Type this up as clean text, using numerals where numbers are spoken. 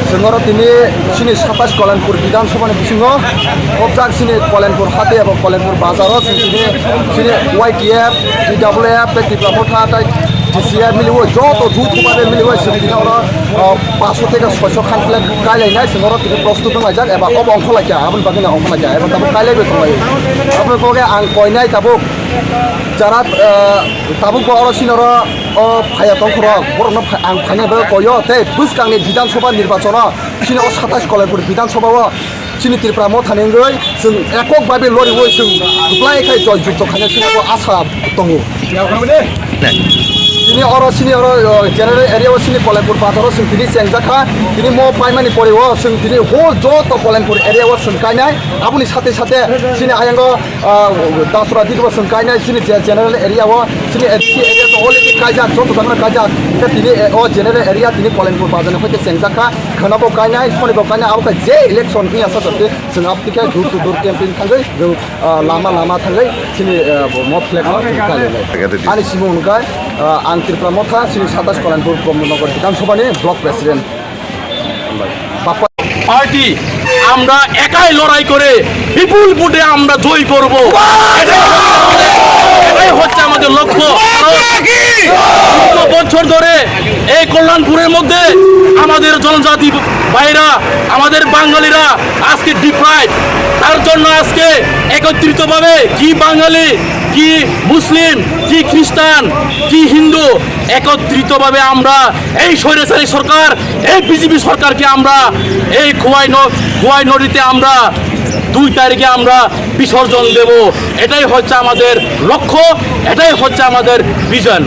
जोंङो दिनै सिनि 27 कल्याणपुर विधानसभा बिथिङाव कब्जाक सिनि कल्याणपुर हाटे एबा कल्याणपुर बाजाराव सिनि YTF DWF टिप्रामथा DCF मिलियो जत जुथुबादे मिलियो सिनियाव 500 থেকে 600 खानफ्लेट गायलायनाय जोंङो दिनै प्रस्तुत दंलायजाक एबा अब अंख लायजा आबुन बागिना अंख लायजा एबा ताबो गायलायबो दंलायो आपनोखौगे आं कयनाय ताबो जारा ताबो बरो सिनर फाया दंखर बरनो आं फायनाबो कयो ते बुसकांनि विधानसभा निर्वाचन सिनि 27 कल्याणपुर विधानसभाव सिनि त्रिपुरायाव थानांगै जों एকক भाबे लरिवो जों दुब्लायखाय जय जुक्त खायनो सिनाखौ आसा दङ दिनै सिनि जेनेरेल एरियाव सिनि कल्याणपुर बाजाराव जों दिनै जेंजाखा दिनै म पाइमानि परेव जों दिनै होल जत कल्याणपुर एरियाव सोंखायनाय आबुनि साथे साथे सिनि आयांग दासरा दिगबो सोंखायनाय सिनि जेनेरेल एरियाव सिनि एससी एरिया अलरेडि कायजाक जत जाना कायजाक दिनै जेनेरेल एरिया दिनै कल्याणपुर बाजारनि फैते जेंजाखा खोनाबो कायनाय सनिबो कायनाय आबो जे इलेक्शन नि आसा जते जों आपटिका दूर टू दूर कैंपेन थांगै जों लामा थांगै सिनि म फ्लेग आनि सिमो उनगाय आं त्रिपुरामथा सिनि 27 Kalyanpur Brahmanagar विधानसभानि block president party আমরা একাই লড়াই করে বিপুল ভোটে আমরা জয় করব এটাই হচ্ছে আমাদের লক্ষ্য বছর ধরে এই কল্যাণপুরের মধ্যে আমাদের জনজাতি ভাইরা আমাদের বাঙালিরা আজকে ডিপ্রাইভ তার জন্য আজকে একত্রিতভাবে কি বাঙালি কি মুসলিম কি খ্রিস্টান কি হিন্দু একত্রিতভাবে আমরা এই স্বৈরাচারী সরকার এই বিজেপি সরকারকে আমরা এই খোয়াই নদীতে আমরা 2 তারিখে আমরা বিসর্জন দেব এটাই হচ্ছে আমাদের লক্ষ্য এটাই হচ্ছে আমাদের ভিশন